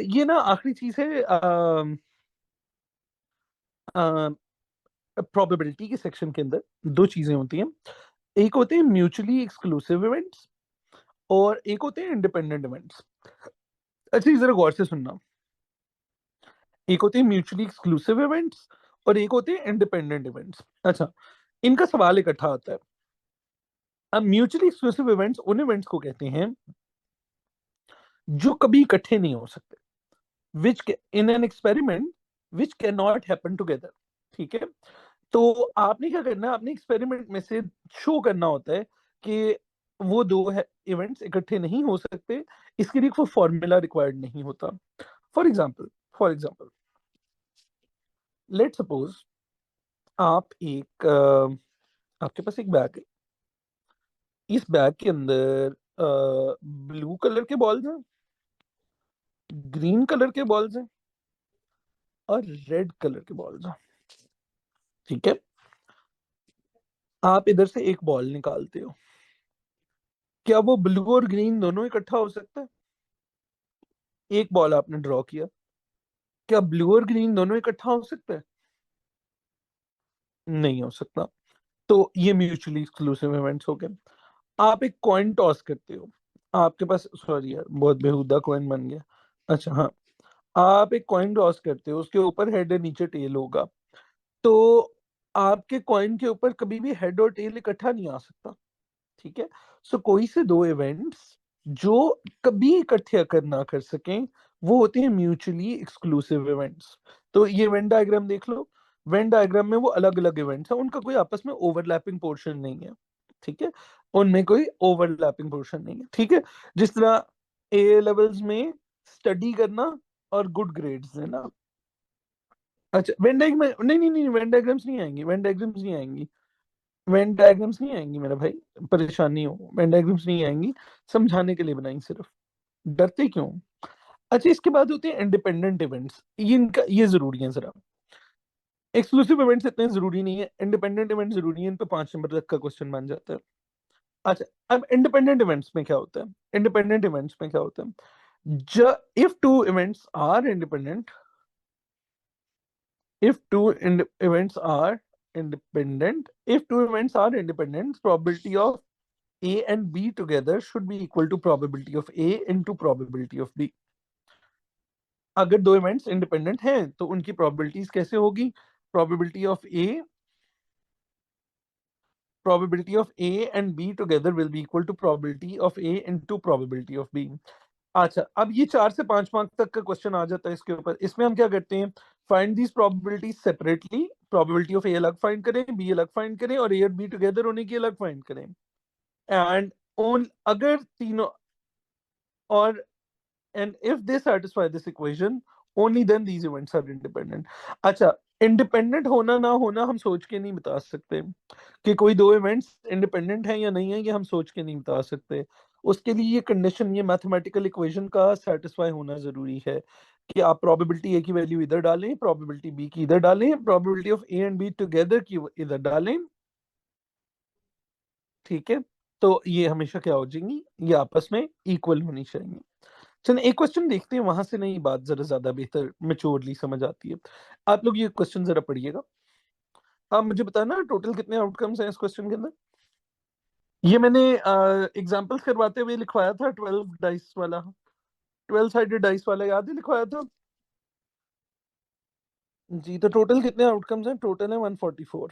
ये ना आखिरी चीज है प्रोबेबिलिटी के सेक्शन के अंदर। दो चीजें होती हैं, एक होते हैं म्यूचुअली एक्सक्लूसिव इवेंट्स और एक होते हैं इंडिपेंडेंट इवेंट्स। अच्छा, ये जरा गौर से सुनना। एक होते हैं म्यूचुअली एक्सक्लूसिव इवेंट्स और एक होते हैं इंडिपेंडेंट इवेंट्स। अच्छा, इनका सवाल इकट्ठा आता है। अब म्यूचुअली एक्सक्लूसिव इवेंट्स उन इवेंट्स को कहते हैं जो कभी इकट्ठे नहीं हो सकते, which in an experiment which can not happen together. ठीक है, तो आपने क्या करना है, आपने एक्सपेरिमेंट में से शो करना होता है कि वो दो इवेंट्स इकट्ठे नहीं हो सकते। इसके लिए कोई फॉर्मूला रिक्वायर्ड नहीं होता। फॉर एग्जाम्पल लेट सपोज आप एक आपके पास एक बैग है। इस बैग के अंदर ब्लू कलर के बॉल्स हैं, ग्रीन कलर के बॉल्स हैं और रेड कलर के बॉल्स हैं। ठीक है, आप इधर से एक बॉल निकालते हो, क्या वो ब्लू और ग्रीन दोनों इकट्ठा हो सकता है? एक बॉल आपने ड्रॉ किया, क्या ब्लू और ग्रीन दोनों इकट्ठा हो सकता है? नहीं हो सकता। तो ये म्यूचुअली एक्सक्लूसिव इवेंट्स हो गए। आप एक कॉइन टॉस करते हो, आपके पास, सॉरी यार बहुत बेहुदा कॉइन बन गया। अच्छा हाँ, आप एक कॉइन टॉस करते हो, उसके ऊपर हेड है नीचे टेल होगा। तो आपके कॉइन के ऊपर कभी भी हेड और टेल इकट्ठा नहीं आ सकता। ठीक है, सो कोई से दो इवेंट्स जो कभी इकट्ठे अकर ना कर सकें वो होते हैं म्यूचुअली एक्सक्लूसिव इवेंट्स। तो ये वेन डायग्राम देख लो। वेन डायग्राम में वो अलग अलग इवेंट्स हैं, उनका कोई आपस में ओवरलैपिंग पोर्शन नहीं है। ठीक है, उनमें कोई ओवरलैपिंग पोर्शन नहीं है। ठीक है, जिस तरह ए लेवल्स में स्टडी करना और गुड ग्रेड्स देना। अच्छा, वेन डायग्राम नहीं नहीं नहीं, वेन डायग्राम्स नहीं आएंगी, वेन डायग्राम्स नहीं आएंगी, वेन डायग्राम्स नहीं आएंगी मेरा भाई। परेशानी हो, वेन डायग्राम्स नहीं आएंगी, समझाने के लिए बनाई सिर्फ। डरते क्यों? अच्छा, इसके बाद होते हैं इंडिपेंडेंट इवेंट्स। ये इनका ये जरूरी है जरा। एक्सक्लूसिव इवेंट्स इतने जरूरी नहीं है, इंडिपेंडेंट इवेंट जरूरी है। इन पे 5 नंबर तक का क्वेश्चन बन जाता है। अच्छा, अब इंडिपेंडेंट इवेंट्स में क्या होता है? इंडिपेंडेंट इवेंट्स में क्या होता है? If two events are independent, if two events are independent, probability of A and B together should be equal to probability of A into probability of B. अगर दो इवेंट्स इंडिपेंडेंट हैं तो उनकी probabilities कैसे होगी? probability of A and B together will be equal to probability of A into probability of B. अच्छा, अब ये 4 से 5 मार्क तक का क्वेश्चन आ जाता है इसके ऊपर। इसमें हम क्या करते हैं, find these probabilities separately. Probability of A अलग फाइंड करें, बी अलग फाइंड करें और ए और बी टुगेदर होने की अलग फाइंड करें। एंड ओन अगर तीनों और and if they satisfy this equation, only then these events are independent. अच्छा, इंडिपेंडेंट होना ना होना हम सोच के नहीं बता सकते कि कोई दो इवेंट्स इंडिपेंडेंट हैं या नहीं है, ये हम सोच के नहीं बता सकते। उसके लिए ये कंडीशन, ये मैथमेटिकल इक्वेशन का सेटिस्फाई होना जरूरी है कि आप प्रोबेबिलिटी ए की वैल्यू इधर डालें, प्रोबेबिलिटी बी की इधर डालें, probability of A and be together की इधर डालें। ठीक है, तो ये हमेशा क्या हो जाएंगी, ये आपस में इक्वल होनी चाहिए। चलिए एक क्वेश्चन देखते हैं, वहां से नहीं बात जरा ज्यादा बेहतर मेच्योरली समझ आती है। आप लोग ये क्वेश्चन जरा पढ़िएगा। आप मुझे बताना टोटल कितने आउटकम्स हैं इस क्वेश्चन के अंदर। ये मैंने एग्जांपल्स करवाते हुए लिखवाया था 12 डाइस वाला, 12 साइडेड डाइस वाला, याद है लिखवाया था जी। तो टोटल कितने आउटकम्स हैं? टोटल है 144।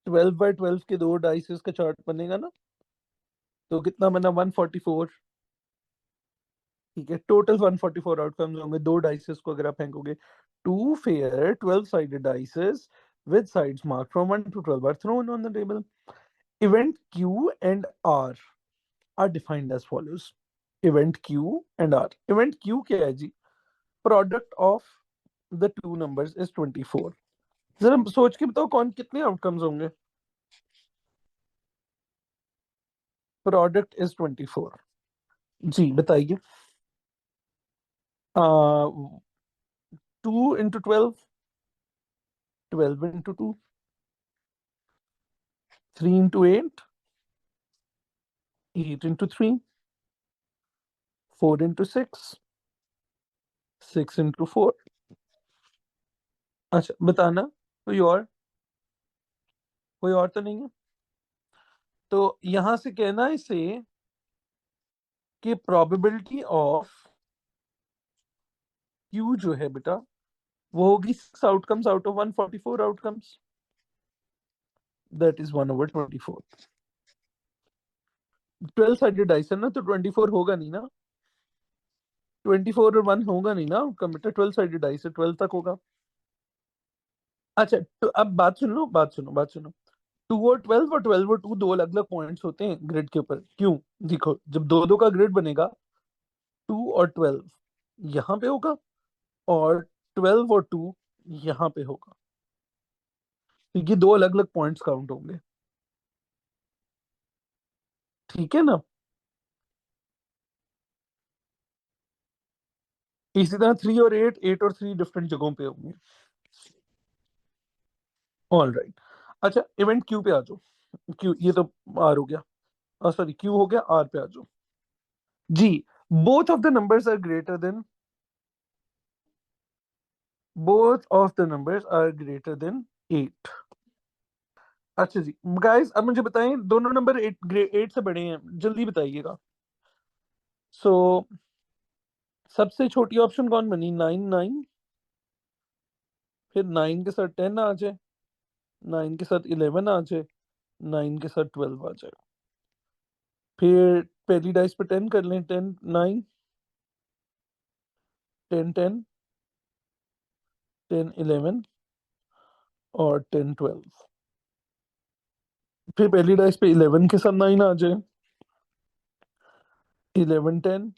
12 बाय 12 के दो डाइसेस का चार्ट बनेगा ना, तो कितना बना? 144। ठीक है, टोटल 144 आउटकम्स होंगे दो डाइसेस को अगर आप फेंकोगे। Two fair 12 sided dices with sides marked from 1 to 12 are thrown on the table. Event Q and R are defined as follows. Event Q and R. Event Q क्या है जी? Product of the two numbers is 24. जरा सोच के बताओ कौन कितने outcomes होंगे? Product is 24 जी, बताइए। 2 into 12, 12 into 2, 3 into 8, 8 into 3, 4 into 6, 6 into 4। अच्छा बताना, कोई और तो नहीं है? तो यहां से कहना इसे कि प्रोबेबिलिटी ऑफ क्यू जो है बेटा, वो होगी 6 outcomes out of 144 outcomes, that is 1/24। 12 sided dice है ना, तो 24 होगा नहीं ना, 24 और 1 होगा नहीं ना आउटकम बेटा, 12 साइडेड डाइस है, 12 तक होगा। अच्छा तो अब बात सुनो। 2 और 12 और 12 और 2 अलग अलग पॉइंट्स होते हैं ग्रिड के ऊपर, क्यों? देखो जब दो दो का ग्रिड बनेगा, 2 और 12 यहाँ पे होगा, और 12 और 2 यहाँ पे होगा, तो ये दो अलग अलग पॉइंट्स काउंट होंगे, ठीक है ना? इसी तरह 3 और 8, 8 और 3 डिफरेंट जगहों पे होंगे। All right. अच्छा इवेंट क्यू पे आ जाओ। क्यू ये तो आर हो गया, सॉरी क्यू हो गया, आर पे आ जाओ जी। Both of the numbers are greater than, both of the numbers are greater than 8। अच्छा जी गाइस, अब मुझे बताएं दोनों नंबर 8 से बड़े हैं, जल्दी बताइएगा। सो सबसे छोटी ऑप्शन कौन बनी? 9 9, फिर 9 के साथ 10 आ जाए, 9 के साथ 11 आ जाए, 9 के साथ 12 आ जाए। फिर पहली डाइस पे 10 कर लें, 10 9, 10 10, 10 11 और 10 12। फिर पहली डाइस पे 11 के साथ 9 आ जाए, 11 10,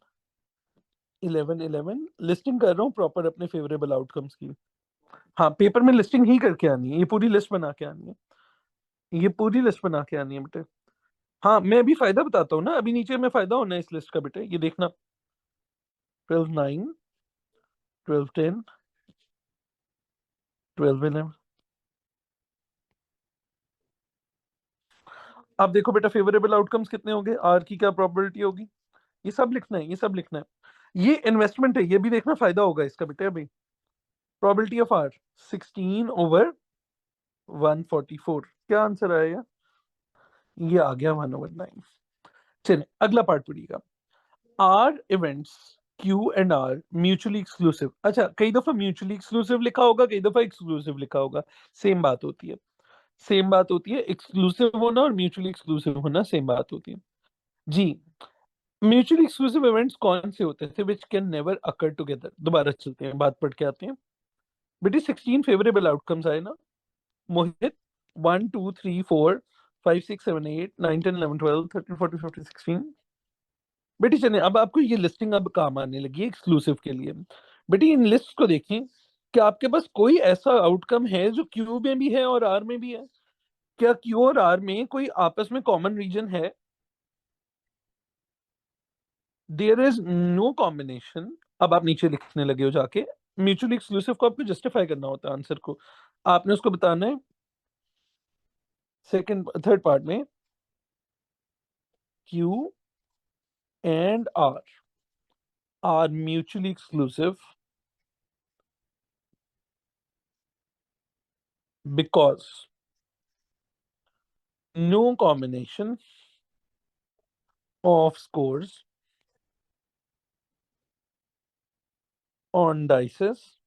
11 11। लिस्टिंग कर रहा हूँ प्रॉपर अपने फेवरेबल आउटकम्स की। हाँ पेपर में लिस्टिंग ही करके आनी है, ये पूरी लिस्ट बना के आनी है, ये पूरी लिस्ट बना के आनी है बेटे। हाँ मैं अभी फायदा बताता हूँ ना, अभी नीचे में फायदा होना है इस लिस्ट का बेटे, ये देखना। 12 9, 12 10, 12 11। अब देखो बेटा फेवरेबल आउटकम्स कितने होंगे, आर की क्या प्रोबेबिलिटी होगी, ये सब लिखना है, ये सब लिखना है। ये इन्वेस्टमेंट है, ये भी देखना फायदा होगा इसका बेटे। अभी प्रोबेबिलिटी ऑफ आर 16/144, क्या आंसर आएगा? ये आ गया 1/9। चलिए अगला पार्ट पढ़िएगा। Are events Q and R mutually exclusive. अच्छा कई दफा म्यूचुअली एक्सक्लूसिव लिखा होगा, कई दफा एक्सक्लूसिव लिखा होगा, सेम बात होती है, सेम बात होती है। एक्सक्लूसिव होना और म्यूचुअली एक्सक्लूसिव होना सेम बात होती है जी। म्यूचुअली एक्सक्लूसिव इवेंट्स कौन से होते थे which can never occur together? दोबारा चलते हैं, बात पढ़ के आते हैं बेटी। 16 फेवरेबल आउटकम्स आए ना मोहित, 1 2 3 4 5 6 7 8 9 10 11 12 13 14 15 16। बेटी चलिए अब आपको ये लिस्टिंग अब काम आने लगी है एक्सक्लूसिव के लिए। बेटी इन लिस्ट को देखें, क्या आपके पास कोई ऐसा आउटकम है जो क्यू में भी है और आर में भी है? क्या क्यू और आर में कोई आपस में कॉमन रीजन है? There is no combination. अब आप नीचे लिखने लगे हो जाके, म्यूचुअली एक्सक्लूसिव को आपको जस्टिफाई करना होता है आंसर को, आपने उसको बताना है सेकंड थर्ड पार्ट में। Q and R mutually exclusive because no combination of scores on dices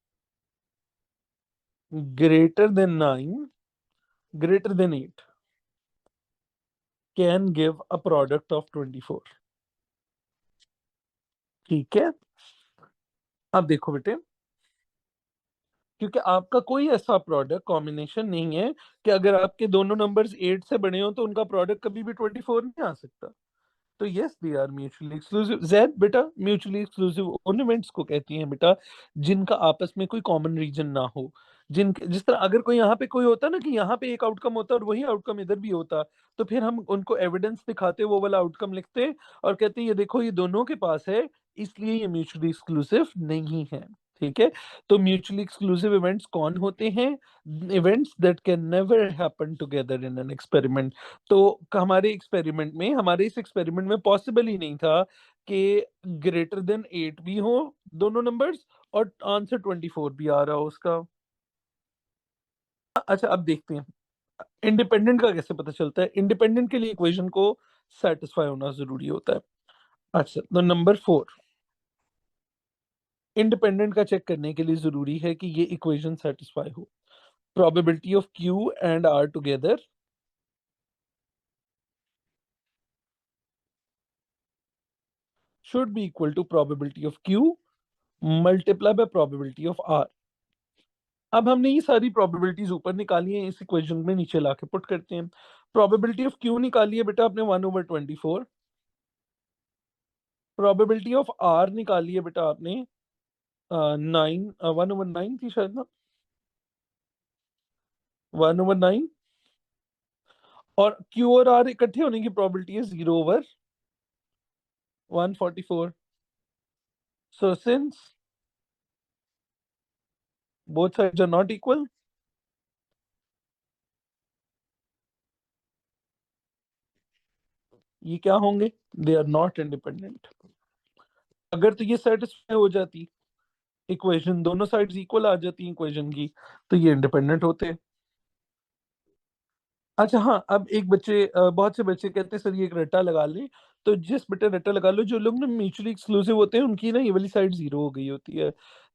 greater than 9, greater than 8 can give a product of 24। ठीक है, अब देखो बेटे, क्योंकि आपका कोई ऐसा प्रोडक्ट कॉम्बिनेशन नहीं है कि अगर आपके दोनों नंबर्स 8 से बड़े हो तो उनका प्रोडक्ट कभी भी 24 नहीं आ सकता। तो yes they are mutually exclusive. जेड बेटा म्यूचुअली एक्सक्लूसिव उन इवेंट्स को कहती हैं बेटा जिनका आपस में कोई कॉमन रीजन ना हो। जिन जिस तरह अगर कोई यहाँ पे कोई होता ना कि यहाँ पे एक आउटकम होता और वही आउटकम इधर भी होता, तो फिर हम उनको एविडेंस दिखाते, वो वाला आउटकम लिखते और कहते ये देखो ये दोनों के पास है, इसलिए ये म्यूचुअली एक्सक्लूसिव नहीं है। ठीक है, तो म्यूचुअली एक्सक्लूसिव इवेंट्स कौन होते हैं? Events that can never happen together in an experiment. तो हमारे इस एक्सपेरिमेंट में पॉसिबल ही नहीं था कि ग्रेटर देन 8 भी हो दोनों नंबर्स और आंसर 24 भी आ रहा हो उसका। अच्छा, अब देखते हैं इंडिपेंडेंट का कैसे पता चलता है। इंडिपेंडेंट के लिए इक्वेशन को सेटिस्फाई होना जरूरी होता है। अच्छा, तो नंबर 4, इंडिपेंडेंट का चेक करने के लिए जरूरी है कि ये इक्वेशन सेटिस्फाई हो। Probability of Q and R together should be equal to probability of q multiply by probability of r। अब हमने ये सारी प्रोबेबिलिटीज ऊपर निकाली हैं, इस इक्वेशन में नीचे लाके पुट करते हैं। प्रोबेबिलिटी ऑफ क्यू निकाली है बेटा आपने 1/24। प्रोबेबिलिटी ऑफ आर निकाली है बेटा आपने 9, 1/9 थी शायद ना, 1/9। और क्यू और आर इकट्ठे होने की प्रोबेबिलिटी है 0/144। So since both sides are not equal, ये क्या होंगे? They are not independent. अगर तो ये सेटिस्फाई हो जाती इक्वेशन, दोनों साइड्स इक्वल आ जाती इक्वेशन की, तो ये इंडिपेंडेंट होते। अच्छा हाँ, अब एक बच्चे बहुत से बच्चे कहते हैं सर ये एक रट्टा लगा लें। तो जिस बेटे रट्टा लगा लो, जो लोग ना म्यूचुअली एक्सक्लूसिव होते हैं उनकी ना ये वाली साइड जीरो हो गई होती है।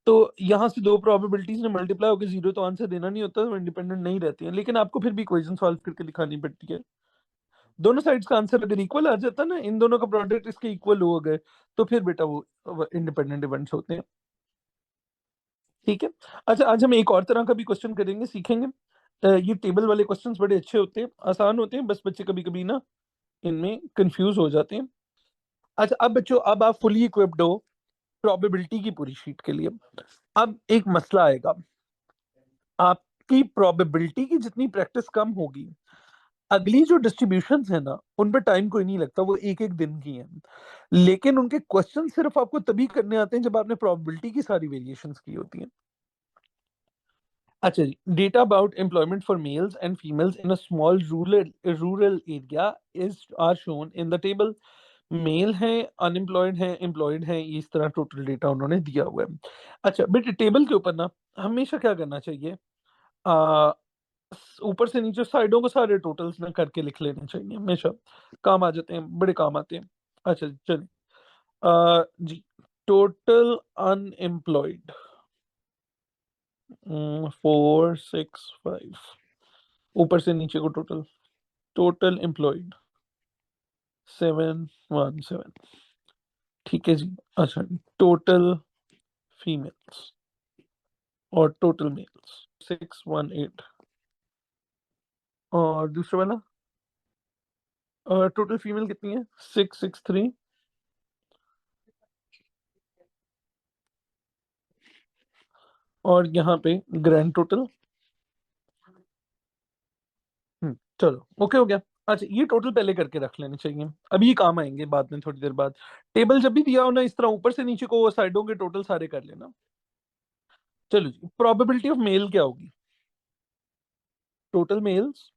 तो यहाँ से दो प्रोबेबिलिटीज ने मल्टीप्लाई होकर जीरो, तो आंसर देना नहीं होता, तो इंडिपेंडेंट नहीं रहती है। लेकिन आपको फिर भी इक्वेशन सॉल्व करके दिखानी पड़ती है। दोनों साइड्स का आंसर अगर इक्वल आ जाता ना, इन दोनों का प्रोडक्ट इसके इक्वल हो गए, तो फिर बेटा वो इंडिपेंडेंट इवेंट्स होते हैं। ठीक है। अच्छा, आज हम एक और तरह का भी क्वेश्चन करेंगे, सीखेंगे। ये टेबल वाले क्वेश्चंस बड़े अच्छे होते हैं, आसान होते हैं, बस बच्चे कभी कभी ना इनमें कंफ्यूज हो जाते हैं। अच्छा, अब बच्चों, अब आप फुली इक्विप्ड हो प्रोबेबिलिटी की पूरी शीट के लिए। अब एक मसला आएगा, आपकी प्रोबेबिलिटी की जितनी प्रैक्टिस कम होगी, अगली जो डिस्ट्रीब्यूशन है ना, उन पर टाइम कोई नहीं लगता, वो एक एक दिन की हैं। लेकिन उनके क्वेश्चन सिर्फ आपको तभी करने आते हैं जब आपने प्रोबेबिलिटी की सारी वेरिएशंस की होती हैं। अच्छा जी, data about employment for males and females in a small rural area is are shown in the table. Male है, अनएम्प्लॉयड है, एम्प्लॉयड है, इस तरह टोटल डेटा उन्होंने दिया हुआ है। अच्छा बेटे, टेबल के ऊपर ना हमेशा क्या करना चाहिए, आ, ऊपर से नीचे साइडों को सारे टोटल्स ना करके लिख लेने चाहिए, हमेशा काम आ जाते हैं, बड़े काम आते हैं। अच्छा जी, चलिए जी, टोटल अनएम्प्लॉयड 465, ऊपर से नीचे को टोटल, टोटल एम्प्लॉयड 717। ठीक है जी। अच्छा, टोटल फीमेल्स और टोटल मेल्स 618। और दूसरा वाला टोटल फीमेल कितनी है? 663। और यहाँ पे ग्रैंड टोटल। चलो ओके हो गया। अच्छा, ये टोटल पहले करके रख लेने चाहिए, अभी काम आएंगे बाद में थोड़ी देर बाद। टेबल जब भी दिया हो ना, इस तरह ऊपर से नीचे को वो साइडों के टोटल सारे कर लेना। चलो जी, प्रोबेबिलिटी ऑफ मेल क्या होगी? Total males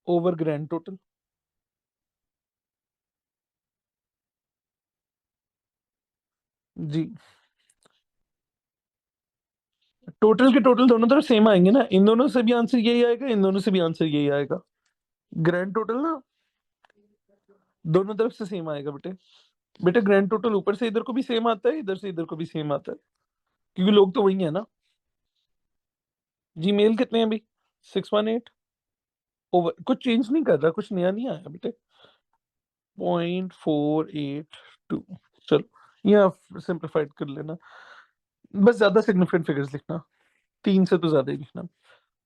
over grand total. जी, टोटल के टोटल दोनों तरफ सेम आएंगे ना, इन दोनों से भी आंसर यही आएगा, इन दोनों से भी आंसर यही आएगा। ग्रैंड टोटल ना दोनों तरफ से सेम आएगा बेटे। बेटे ग्रैंड टोटल ऊपर से इधर को भी सेम आता है, इधर से इधर को भी सेम आता है, क्योंकि लोग तो वही है ना। जी, मेल कितने हैं अभी? 618। ओवर कुछ चेंज नहीं कर रहा, कुछ नया नहीं आया बेटे। 0.482। चलो, ये आप सिंप्लीफाइड कर लेना, बस ज्यादा सिग्निफिकेंट फिगर्स लिखना, 3 से तो ज्यादा ही लिखना।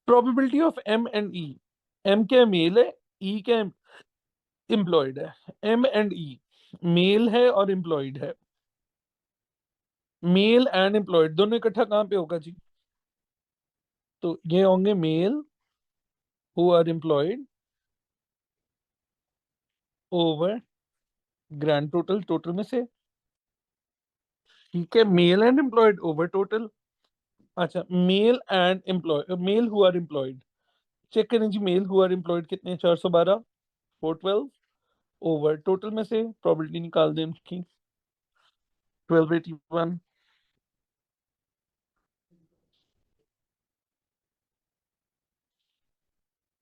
Probability of M and E. M क्या मेल है, ई क्या एम्प्लॉयड है? एम एंड ई मेल है और एम्प्लॉयड है। मेल एंड एम्प्लॉयड दोनों इकट्ठा कहाँ पे होगा जी? तो ये होंगे male who are employed over grand total, total में से, ठीक है, male and employed over total. अच्छा, male and employ, male who are employed, check करें जी, मेल हु आर एम्प्लॉयड कितने हैं, 412, 412 ओवर टोटल में से प्रोबेबिलिटी निकाल दें उनकी, 1281,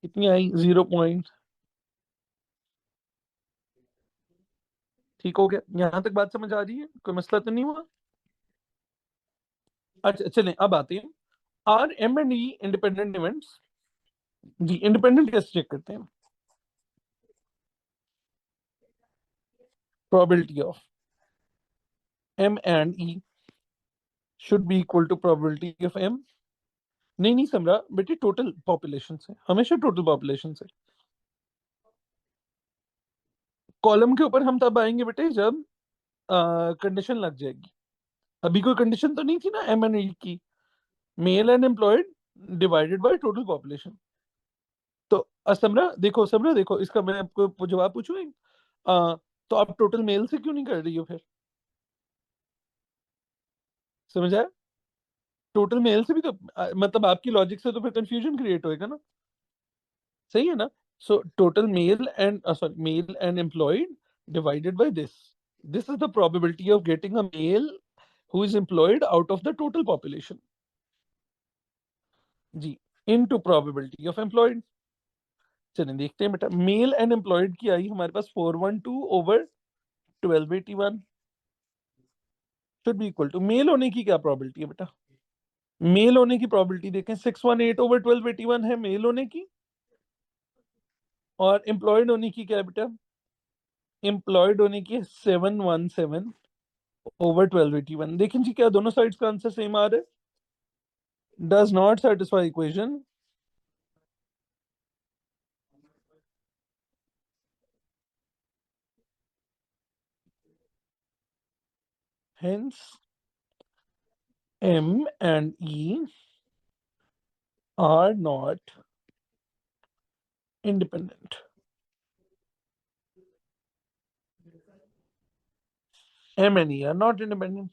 कितनी आई, 0 पॉइंट। ठीक हो गया, यहां तक बात समझ आ रही है, कोई मसला तो नहीं हुआ? अच्छा चलें, अब आते हैं, are M and E independent events. जी, इंडिपेंडेंट कैसे चेक करते हैं? Probability of M and E should be equal to probability of M. नहीं नहीं समझा बेटे, टोटल पॉपुलेशन से, हमेशा टोटल पॉपुलेशन से। कॉलम के ऊपर हम तब आएंगे बेटे जब कंडीशन लग जाएगी। अभी कोई कंडीशन तो नहीं थी ना एम एंड ई की, mail and employed divided by total population. तो समरा देखो, समरा देखो, इसका मैं आपको जवाब पूछूं तो आप टोटल मेल से क्यों नहीं कर रही हो फिर? समझ आया? टोटल मेल से भी तो मतलब आपकी लॉजिक से तो फिर कंफ्यूजन क्रिएट होएगा ना, सही है ना? So total male and sorry, male and employed divided by this is the probability of getting a male who is employed out of the total population. जी, इनटू प्रोबेबिलिटी ऑफ एम्प्लॉयड। चलिए देखते हैं बेटा, मेल एंड एम्प्लॉयड की आई हमारे पास 412 over 1281 should be equal to, male होने की क्या प्रोबेबिलिटी है बेटा? मेल होने की प्रोबेबिलिटी देखें, 618 ओवर 1281 है मेल होने की, और एम्प्लॉयड होने की क्या है बेटा? एम्प्लॉयड होने की 717 ओवर 1281। देखें जी, क्या दोनों साइड्स का आंसर सेम आ रहा है? Does not satisfy equation, hence M and E are not independent. M and E are not independent।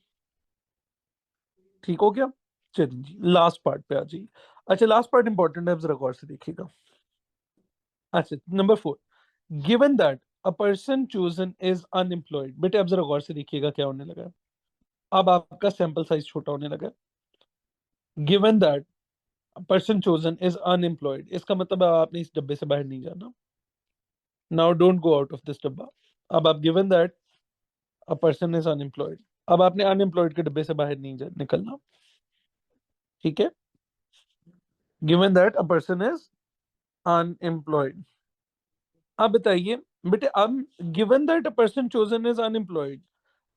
ठीक हो गया? चलिए जी, लास्ट पार्ट पे आ जाइए। अच्छा, लास्ट पार्ट इंपॉर्टेंट है, अब जरा गौर से देखिएगा। अच्छा, number 4, given that a person chosen is unemployed. बेटे अब जरा गौर से देखिएगा क्या होने लगा है। अब आपका सैंपल साइज छोटा होने लगा है। Given that person chosen is unemployed, इसका मतलब आपने इस डब्बे से बाहर नहीं जाना। Now don't go out of this डब्बा। अब आप given that a person is unemployed, अब आपने अनएम्प्लॉयड के डब्बे से बाहर नहीं निकलना, ठीक है? Given that a person is unemployed. अब बताइए बेटे, अब given that a person chosen is unemployed,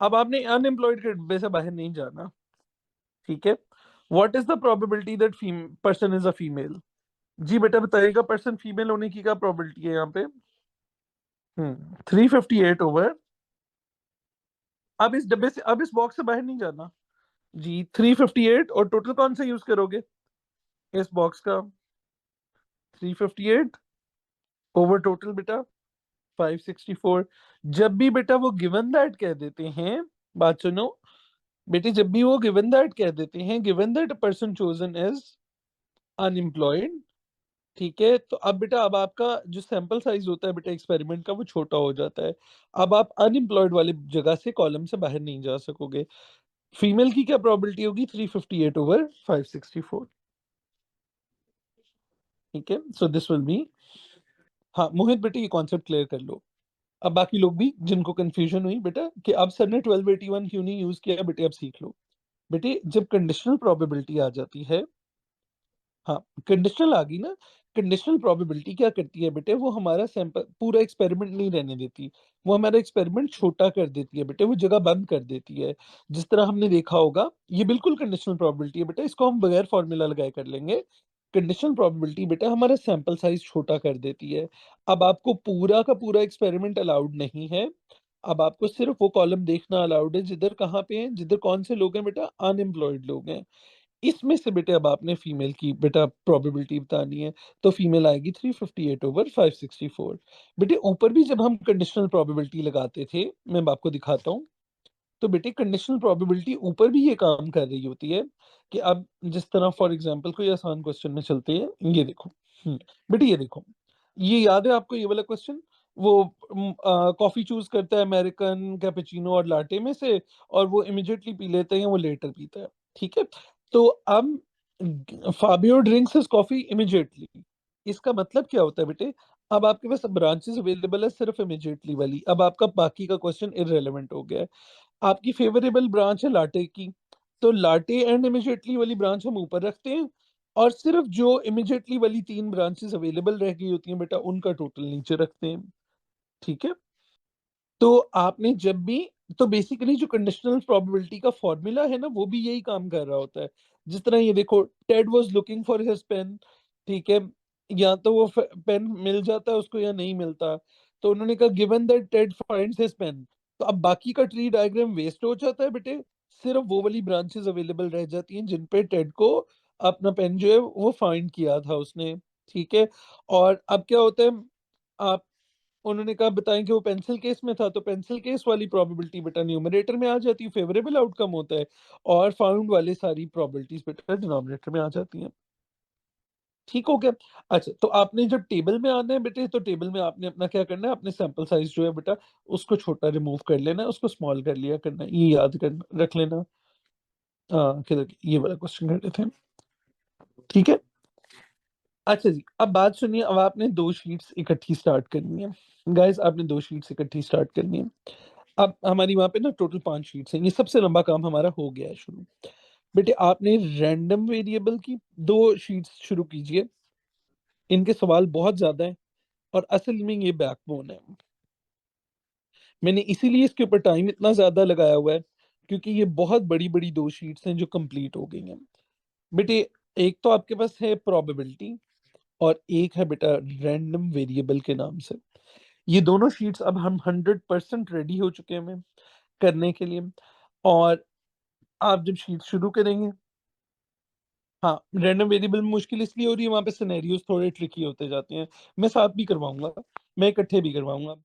अब आपने अनएम्प्लॉयड के डब्बे से बाहर नहीं जाना, ठीक है? What is the probability that person is a female? जी बेटा बताइएगा, पर्सन फीमेल होने की क्या प्रोबेबिलिटी है यहाँ पे? 358 ओवर, अब इस डब्बे से, अब इस बॉक्स से बाहर नहीं जाना जी। 358 और टोटल कौन सा यूज करोगे? इस बॉक्स का 358 ओवर टोटल बेटा 564। जब भी बेटा वो गिवन दैट कह देते हैं, बात सुनो बेटे, जब भी वो गिवन दैट कह देते हैं, given that person chosen as unemployed, ठीक है, तो अब बेटा, अब आपका जो सैंपल साइज होता है बेटा एक्सपेरिमेंट का, वो छोटा हो जाता है। अब आप अनएम्प्लॉयड वाली जगह से, कॉलम से बाहर नहीं जा सकोगे। फीमेल की क्या प्रोबेबिलिटी होगी? 358 ओवर 564, ठीक है? सो दिस विल बी, हाँ मोहित बेटे ये कॉन्सेप्ट क्लियर कर लो। अब बाकी लोग भी जिनको कंफ्यूजन हुई बेटा कि अब सर ने 1281 क्यों नहीं यूज किया, बेटे अब सीख लो। बेटे जब कंडीशनल प्रोबेबिलिटी आ जाती है, हाँ कंडीशनल आ गई ना, कंडीशनल प्रोबेबिलिटी क्या करती है बेटे, वो हमारा सैंपल पूरा एक्सपेरिमेंट नहीं रहने देती, वो हमारा एक्सपेरिमेंट छोटा कर देती है बेटे, वो जगह बंद कर देती है। जिस तरह हमने देखा होगा, ये बिल्कुल कंडीशनल प्रोबेबिलिटी है बेटा, इसको हम बगैर फॉर्मूला लगाए कर लेंगे। कंडीशनल प्रोबेबिलिटी बेटा हमारा सैंपल साइज छोटा कर देती है। अब आपको पूरा का पूरा एक्सपेरिमेंट अलाउड नहीं है, अब आपको सिर्फ वो कॉलम देखना अलाउड है जिधर कहाँ पे है, जिधर कौन से लोग हैं बेटा, अनएम्प्लॉयड लोग हैं। इसमें से बेटे अब आपने फीमेल की बेटा प्रोबेबिलिटी बतानी है, तो फीमेल आएगी 358/564। बेटे ऊपर भी जब हम कंडीशनल प्रोबेबिलिटी लगाते थे, मैं अब आपको दिखाता हूँ, तो बेटे कंडीशनल प्रोबेबिलिटी ऊपर भी ये काम कर रही होती है कि अब जिस तरह फॉर एग्जांपल कोई आसान क्वेश्चन में चलते हैं, ये देखो। बेटे ये देखो, ये याद है आपको ये वाला क्वेश्चन? वो कॉफी चूज करता है अमेरिकन, कैपेचिनो और लाटे में से, और वो इमीडिएटली पी लेते हैं, वो लेटर पीता है, ठीक है? तो अब Fabio drinks his coffee immediately, इसका मतलब क्या होता है बेटे? अब आपके पास ब्रांचेस अवेलेबल है सिर्फ इमीडिएटली वाली, अब आपका बाकी का क्वेश्चन इररेलेवेंट हो गया है। आपकी फेवरेबल ब्रांच है लाटे की, तो लाटे एंड इमीडिएटली वाली ब्रांच हम ऊपर रखते हैं, और सिर्फ जो इमीडिएटली वाली 3 ब्रांचेस अवेलेबल रह गई होती हैं बेटा, उनका टोटल नीचे रखते हैं, ठीक है? तो आपने जब भी, तो बेसिकली जो कंडीशनल प्रोबेबिलिटी का फॉर्मूला है ना, वो भी यही काम कर रहा होता है। जिस तरह ये देखो, Ted was looking for his pen, ठीक है? या तो वो पेन मिल जाता है उसको या नहीं मिलता, तो उन्होंने कहा given that Ted finds his pen, तो अब बाकी का ट्री डायग्राम वेस्ट हो जाता है बेटे, सिर्फ वो वाली ब्रांचेस अवेलेबल रह जाती हैं जिन पे टेड को अपना पेन जो है वो फाइंड किया था उसने, ठीक है? और अब क्या होता है, आप, उन्होंने कहा बताएं कि वो पेंसिल केस में था, तो पेंसिल केस वाली प्रोबेबिलिटी बेटा न्यूमरेटर में आ जाती है, फेवरेबल आउटकम होता है, और फाउंड वाले सारी प्रोबेबिलिटीज बेटा डिनोमिनेटर में आ जाती हैं, ठीक हो गया? अच्छा, तो आपने जब टेबल में आना है बेटे, तो टेबल में आपने अपना क्या करना है, अपने सैंपल साइज जो है बेटा उसको छोटा रिमूव कर लेना है, उसको स्मॉल कर लिया करना है, ये याद कर रख लेना। किधर ये वाला क्वेश्चन कर रहे थे, ठीक है? अच्छा जी, अब बात सुनिए, अब आपने 2 शीट्स इकट्ठी स्टार्ट करनी है। गाइस आपने 2 शीट्स इकट्ठी स्टार्ट करनी है। अब हमारी वहाँ पे ना टोटल 5 शीट्स हैं, ये सबसे लंबा काम हमारा हो गया है शुरू। बेटे आपने रैंडम वेरिएबल की 2 शीट्स शुरू कीजिए, इनके सवाल बहुत ज़्यादा हैं, और असल में ये बैकबोन है। मैंने इसीलिए इसके ऊपर टाइम इतना ज़्यादा लगाया हुआ है, क्योंकि ये बहुत बड़ी-बड़ी 2 शीट्स हैं जो कंप्लीट हो गई हैं। बेटे एक तो आपके पास है प्रोबेबिलिटी, और एक है बेटा रैंडम वेरिएबल के नाम से। ये दोनों शीट्स अब हम 100% रेडी हो चुके हैं करने के लिए, और आप जब शीट शुरू करेंगे, हाँ, रैंडम वेरिएबल में मुश्किल इसलिए हो रही है, वहाँ पे सिनेरियोज थोड़े ट्रिकी होते जाते हैं। मैं साथ भी करवाऊँगा, मैं इकट्ठे भी करवाऊँगा।